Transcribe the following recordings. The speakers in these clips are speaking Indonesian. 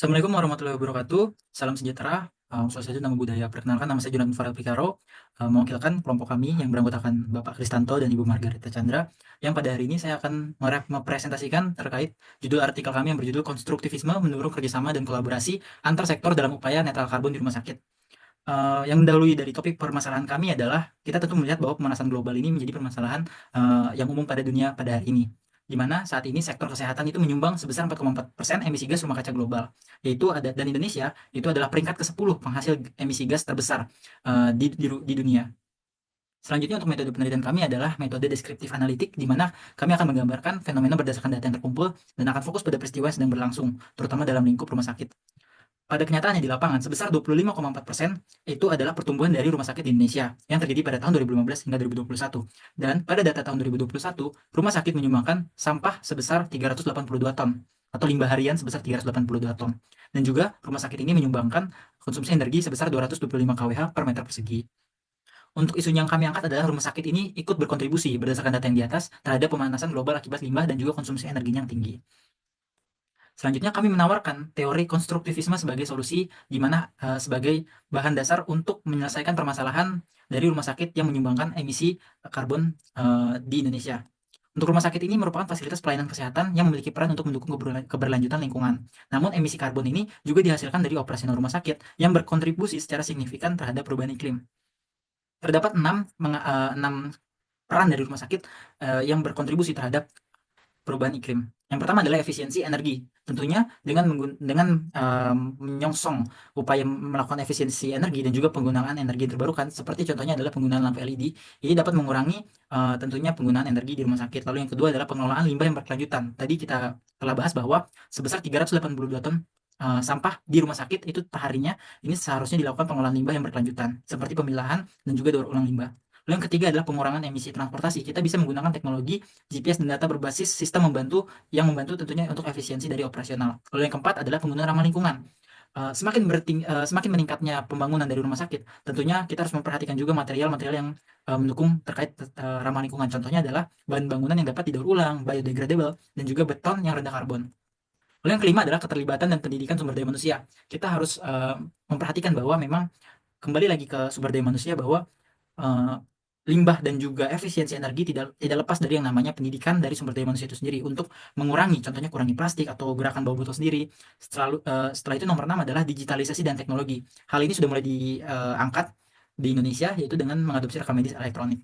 Assalamualaikum warahmatullahi wabarakatuh. Salam sejahtera, swastiastu, namo buddhaya. Perkenalkan, nama saya Jonathan Farel Pikaro, mewakilkan kelompok kami yang beranggotakan Bapak Kristanto dan Ibu Margarita Chandra, yang pada hari ini saya akan mempresentasikan terkait judul artikel kami yang berjudul Konstruktivisme Mendorong Kerjasama dan Kolaborasi Antar Sektor dalam Upaya Netral Karbon di Rumah Sakit. Yang mendahului dari topik permasalahan kami adalah kita tentu melihat bahwa pemanasan global ini menjadi permasalahan yang umum pada dunia pada hari ini, di mana saat ini sektor kesehatan itu menyumbang sebesar 4,4% emisi gas rumah kaca global, yaitu dan Indonesia itu adalah peringkat ke-10 penghasil emisi gas terbesar di dunia. Selanjutnya untuk metode penelitian kami adalah metode deskriptif analitik, di mana kami akan menggambarkan fenomena berdasarkan data yang terkumpul dan akan fokus pada peristiwa yang sedang berlangsung, terutama dalam lingkup rumah sakit. Pada kenyataannya di lapangan, sebesar 25,4% itu adalah pertumbuhan dari rumah sakit di Indonesia yang terjadi pada tahun 2015 hingga 2021. Dan pada data tahun 2021, rumah sakit menyumbangkan sampah sebesar 382 ton atau limbah harian sebesar 382 ton. Dan juga rumah sakit ini menyumbangkan konsumsi energi sebesar 225 kWh per meter persegi. Untuk isu yang kami angkat adalah rumah sakit ini ikut berkontribusi berdasarkan data yang di atas terhadap pemanasan global akibat limbah dan juga konsumsi energinya yang tinggi. Selanjutnya kami menawarkan teori konstruktivisme sebagai solusi, di mana sebagai bahan dasar untuk menyelesaikan permasalahan dari rumah sakit yang menyumbangkan emisi karbon di Indonesia. Untuk rumah sakit ini merupakan fasilitas pelayanan kesehatan yang memiliki peran untuk mendukung keberlanjutan lingkungan. Namun emisi karbon ini juga dihasilkan dari operasional rumah sakit yang berkontribusi secara signifikan terhadap perubahan iklim. Terdapat 6 peran dari rumah sakit yang berkontribusi terhadap perubahan iklim. Yang pertama adalah efisiensi energi. Tentunya dengan menyongsong upaya melakukan efisiensi energi dan juga penggunaan energi terbarukan, seperti contohnya adalah penggunaan lampu LED, ini dapat mengurangi tentunya penggunaan energi di rumah sakit. Lalu yang kedua adalah pengelolaan limbah yang berkelanjutan. Tadi kita telah bahas bahwa sebesar 382 ton sampah di rumah sakit itu perharinya, ini seharusnya dilakukan pengelolaan limbah yang berkelanjutan, seperti pemilahan dan juga daur ulang limbah. Lalu yang ketiga adalah pengurangan emisi transportasi. Kita bisa menggunakan teknologi GPS dan data berbasis sistem yang membantu tentunya untuk efisiensi dari operasional. Lalu yang keempat adalah penggunaan ramah lingkungan. Semakin meningkatnya pembangunan dari rumah sakit, tentunya kita harus memperhatikan juga material-material yang mendukung terkait ramah lingkungan. Contohnya adalah bahan bangunan yang dapat didaur ulang, biodegradable, dan juga beton yang rendah karbon. Lalu yang kelima adalah keterlibatan dan pendidikan sumber daya manusia. Kita harus memperhatikan bahwa memang kembali lagi ke sumber daya manusia, bahwa limbah dan juga efisiensi energi tidak lepas dari yang namanya pendidikan dari sumber daya manusia itu sendiri untuk mengurangi, contohnya kurangi plastik atau gerakan bau botol sendiri. Setelah itu nomor 6 adalah digitalisasi dan teknologi. Hal ini sudah mulai diangkat di Indonesia, yaitu dengan mengadopsi rekam medis elektronik.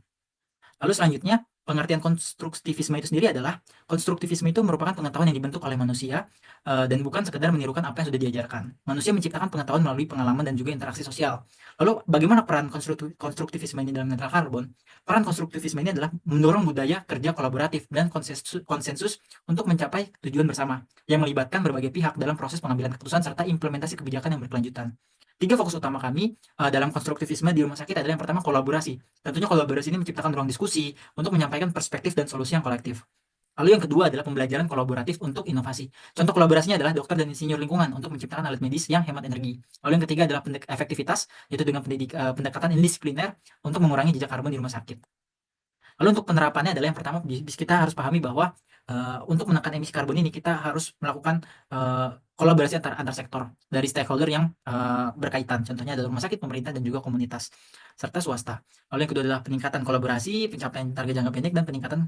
Lalu selanjutnya, pengertian konstruktivisme itu sendiri adalah, konstruktivisme itu merupakan pengetahuan yang dibentuk oleh manusia dan bukan sekedar menirukan apa yang sudah diajarkan. Manusia menciptakan pengetahuan melalui pengalaman dan juga interaksi sosial. Lalu bagaimana peran konstruktivisme ini dalam netral karbon? Peran konstruktivisme ini adalah mendorong budaya kerja kolaboratif dan konsensus untuk mencapai tujuan bersama yang melibatkan berbagai pihak dalam proses pengambilan keputusan serta implementasi kebijakan yang berkelanjutan. Tiga fokus utama kami dalam konstruktivisme di rumah sakit adalah yang pertama kolaborasi. Tentunya kolaborasi ini menciptakan ruang diskusi untuk menyampaikan perspektif dan solusi yang kolektif. Lalu yang kedua adalah pembelajaran kolaboratif untuk inovasi. Contoh kolaborasinya adalah dokter dan insinyur lingkungan untuk menciptakan alat medis yang hemat energi. Lalu yang ketiga adalah efektivitas, yaitu dengan pendekatan indisipliner untuk mengurangi jejak karbon di rumah sakit. Lalu untuk penerapannya adalah yang pertama, kita harus pahami bahwa untuk menekan emisi karbon ini kita harus melakukan kolaborasi antar sektor dari stakeholder yang berkaitan. Contohnya adalah rumah sakit, pemerintah, dan juga komunitas serta swasta. Lalu yang kedua adalah peningkatan kolaborasi, pencapaian target jangka pendek, dan peningkatan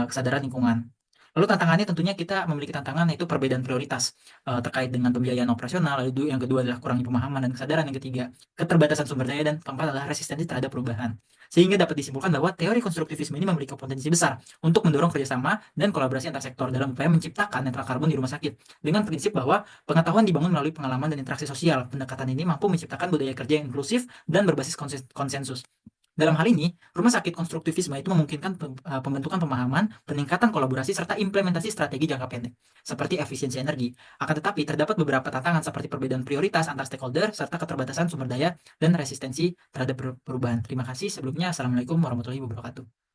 kesadaran lingkungan. Lalu tantangannya tentunya kita memiliki tantangan, yaitu perbedaan prioritas terkait dengan pembiayaan operasional. Lalu yang kedua adalah kurangnya pemahaman dan kesadaran. Yang ketiga, keterbatasan sumber daya. Dan keempat adalah resistensi terhadap perubahan. Sehingga dapat disimpulkan bahwa teori konstruktivisme ini memiliki potensi besar untuk mendorong kerjasama dan kolaborasi antar sektor dalam upaya menciptakan netral karbon di rumah sakit, dengan prinsip bahwa pengetahuan dibangun melalui pengalaman dan interaksi sosial. Pendekatan ini mampu menciptakan budaya kerja yang inklusif dan berbasis konsensus. Dalam hal ini, rumah sakit konstruktivisme itu memungkinkan pembentukan pemahaman, peningkatan kolaborasi, serta implementasi strategi jangka pendek, seperti efisiensi energi. Akan tetapi, terdapat beberapa tantangan seperti perbedaan prioritas antar stakeholder, serta keterbatasan sumber daya dan resistensi terhadap perubahan. Terima kasih. Sebelumnya, Assalamualaikum warahmatullahi wabarakatuh.